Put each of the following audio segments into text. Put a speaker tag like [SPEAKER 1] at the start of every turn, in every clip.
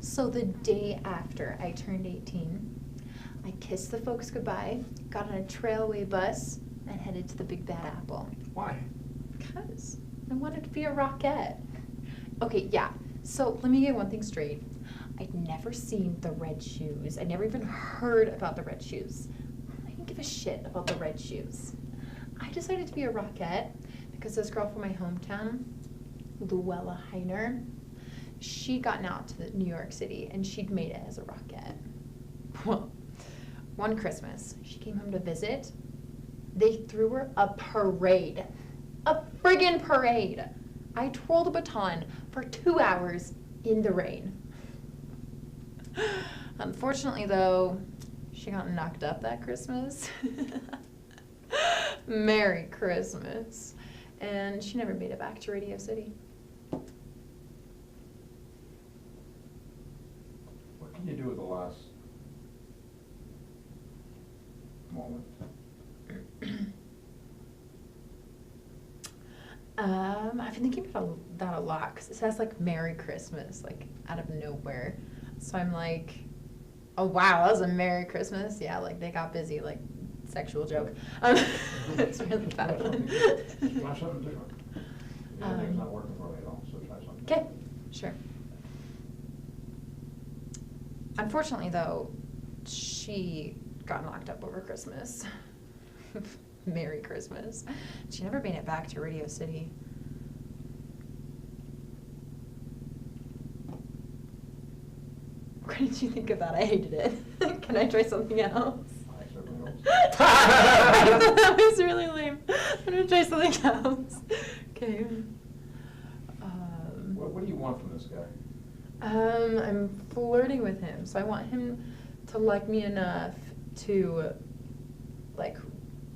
[SPEAKER 1] So the day after I turned 18, I kissed the folks goodbye, got on a Trailway bus, and headed to the Big Bad Apple.
[SPEAKER 2] Why?
[SPEAKER 1] Because I wanted to be a rockette. Okay, yeah. So let me get one thing straight. I'd never seen the Red Shoes. I never even heard about the Red Shoes. I didn't give a shit about the Red Shoes. I decided to be a rockette because this girl from my hometown, Luella Heiner, she'd gotten out to New York City and she'd made it as a rockette. Well, one Christmas, she came home to visit. They threw her a parade. A friggin' parade. I twirled a baton for 2 hours in the rain. Unfortunately, though, she got knocked up that Christmas. Merry Christmas. And she never made it back to Radio City.
[SPEAKER 2] What can you do with the last moment?
[SPEAKER 1] I've been thinking about that a lot because it says like Merry Christmas, like out of nowhere. So I'm like, oh wow, that was a Merry Christmas. Yeah, like they got busy, like sexual joke. It's really bad.
[SPEAKER 2] Try something different. The other thing's not working for me at all, so try something.
[SPEAKER 1] Okay, sure. Unfortunately, though, she got knocked up over Christmas. Merry Christmas. She never made it back to Radio City. What did you think of that? I hated it. Can I try something else?
[SPEAKER 2] I certainly hope
[SPEAKER 1] I thought that was really lame. I'm gonna try something else. Okay.
[SPEAKER 2] What do you want from this guy?
[SPEAKER 1] I'm flirting with him, so I want him to like me enough to, like,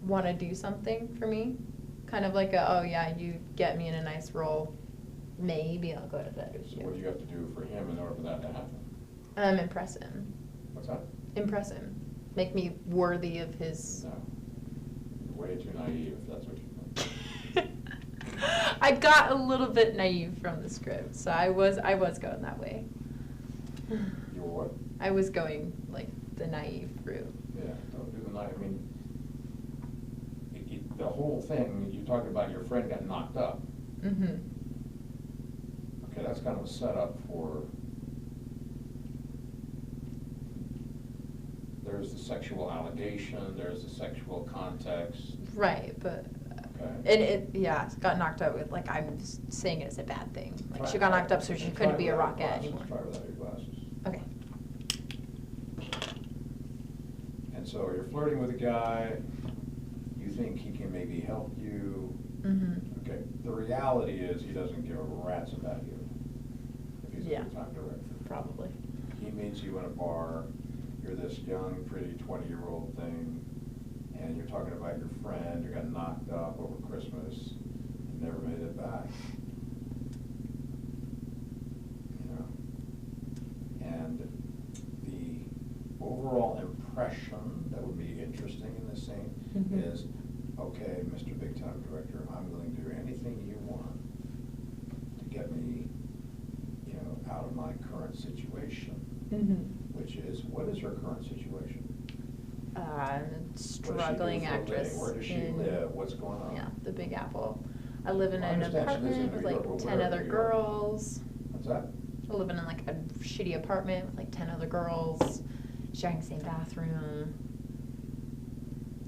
[SPEAKER 1] want to do something for me. Kind of like a, oh yeah, you get me in a nice role, maybe I'll go to bed with
[SPEAKER 2] So
[SPEAKER 1] you.
[SPEAKER 2] what do you have to do for him in order for that to happen?
[SPEAKER 1] Impress him.
[SPEAKER 2] What's that?
[SPEAKER 1] Impress him. Make me worthy of his...
[SPEAKER 2] No. You're way too naive, if that's what you think.
[SPEAKER 1] I got a little bit naive from the script, so I was going that way.
[SPEAKER 2] You were what?
[SPEAKER 1] I was going, like, the naive route.
[SPEAKER 2] Yeah, don't do the naive. I mean, the whole thing, you talked about your friend got knocked up.
[SPEAKER 1] Mm-hmm.
[SPEAKER 2] Okay, that's kind of a setup for, there's the sexual allegation, there's the sexual context.
[SPEAKER 1] Right, but...
[SPEAKER 2] Okay.
[SPEAKER 1] It got knocked up with, like, I'm saying it as a bad thing. Like, she got knocked up so she couldn't be a rockette anymore.
[SPEAKER 2] Try without your glasses.
[SPEAKER 1] Okay.
[SPEAKER 2] And so you're flirting with a guy, you think he can maybe help you.
[SPEAKER 1] Mm-hmm.
[SPEAKER 2] Okay, the reality is he doesn't give a rat's about you if he's a
[SPEAKER 1] Yeah.
[SPEAKER 2] full-time director.
[SPEAKER 1] Probably.
[SPEAKER 2] He meets you in a bar, you're this young, pretty 20-year-old thing, and you're talking about your friend who got knocked up over Christmas and never made it back. You know? And the overall impression that would be interesting in this scene
[SPEAKER 1] Mhm.
[SPEAKER 2] is, okay, Mr. Big Time Director, I'm willing to do anything you want to get me, you know, out of my current situation.
[SPEAKER 1] Mm-hmm.
[SPEAKER 2] Which is, what is her current situation?
[SPEAKER 1] Struggling
[SPEAKER 2] What does she do for a living?
[SPEAKER 1] actress.
[SPEAKER 2] Where does she
[SPEAKER 1] in,
[SPEAKER 2] live? What's going on?
[SPEAKER 1] Yeah, the Big Apple. I live in
[SPEAKER 2] I
[SPEAKER 1] an
[SPEAKER 2] understand she lives in
[SPEAKER 1] apartment with
[SPEAKER 2] New York,
[SPEAKER 1] like
[SPEAKER 2] but
[SPEAKER 1] 10
[SPEAKER 2] where
[SPEAKER 1] other
[SPEAKER 2] in New York?
[SPEAKER 1] girls.
[SPEAKER 2] What's that?
[SPEAKER 1] I live in like a shitty apartment with like 10 other girls, sharing the same bathroom.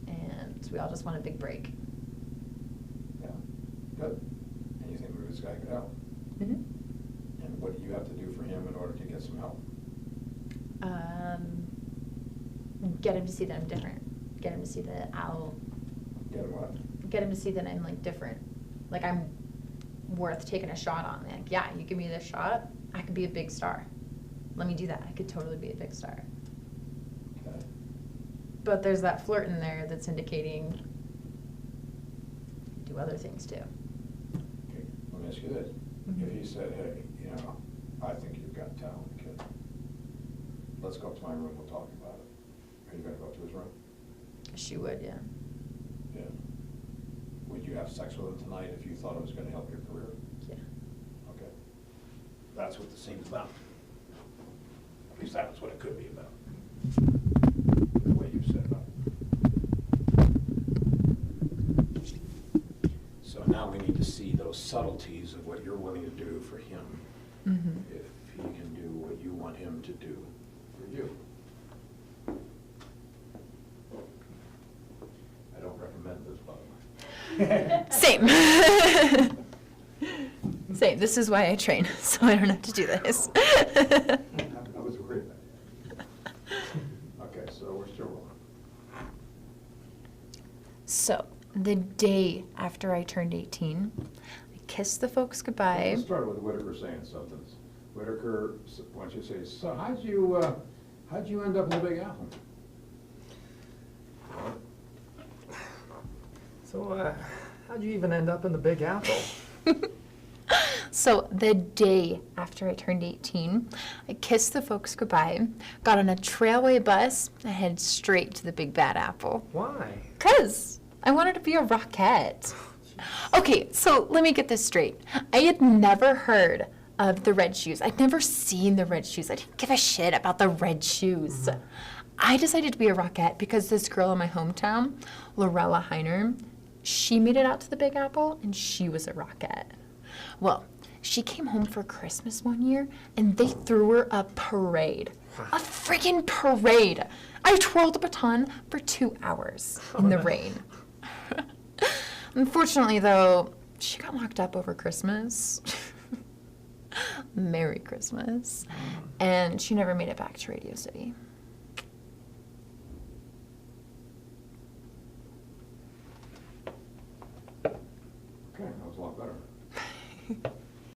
[SPEAKER 1] And we all just want a big break.
[SPEAKER 2] Yeah, good. And you think maybe this guy could help?
[SPEAKER 1] Mm-hmm.
[SPEAKER 2] And what do you have to do for him in order to get some help?
[SPEAKER 1] Get him to see that I'm different. Get him to see that
[SPEAKER 2] Get him what?
[SPEAKER 1] get him to see that I'm like different. Like I'm worth taking a shot on. Like, yeah, you give me this shot, I could be a big star. Let me do that. I could totally be a big star.
[SPEAKER 2] Okay.
[SPEAKER 1] But there's that flirt in there that's indicating do other things too.
[SPEAKER 2] Okay, let me ask you this.
[SPEAKER 1] Mhm.
[SPEAKER 2] If he said, hey, you know, I think you've got talent, kid. Let's go up to my room, we'll talk about it. Are you gonna go up to his room?
[SPEAKER 1] She would, yeah.
[SPEAKER 2] Yeah. Would you have sex with him tonight if you thought it was gonna help your career?
[SPEAKER 1] Yeah.
[SPEAKER 2] Okay. That's what the scene's about. least that was what it could be about. The way you set it up. So now we need to see those subtleties of what you're willing to do for him.
[SPEAKER 1] Mm-hmm.
[SPEAKER 2] If he can do what you want him to do for you. I don't recommend this, by the way.
[SPEAKER 1] Same. Same. This is why I train, so I don't have to do this.
[SPEAKER 2] I was worried about you. Okay, so we're still rolling.
[SPEAKER 1] So, the day after I turned 18, I kissed the folks goodbye.
[SPEAKER 2] Let's start with Whitaker saying something. Whitaker, why don't you say, so how'd you end up in the Big Apple?
[SPEAKER 3] So, how'd you even end up in the Big Apple?
[SPEAKER 1] So the day after I turned 18, I kissed the folks goodbye, got on a trailway bus, and headed straight to the Big Bad Apple.
[SPEAKER 3] Why?
[SPEAKER 1] 'Cause I wanted to be a rockette. Okay, so let me get this straight. I had never heard of the Red Shoes. I'd never seen the Red Shoes. I didn't give a shit about the Red Shoes.
[SPEAKER 3] Mm-hmm.
[SPEAKER 1] I decided to be a rockette because this girl in my hometown, Lorella Heiner, she made it out to the Big Apple, and she was a rockette. Well, she came home for Christmas one year, and they threw her a parade. A freaking parade! I twirled a baton for 2 hours in the rain. Unfortunately, though, she got locked up over Christmas. Merry Christmas. And she never made it back to Radio City.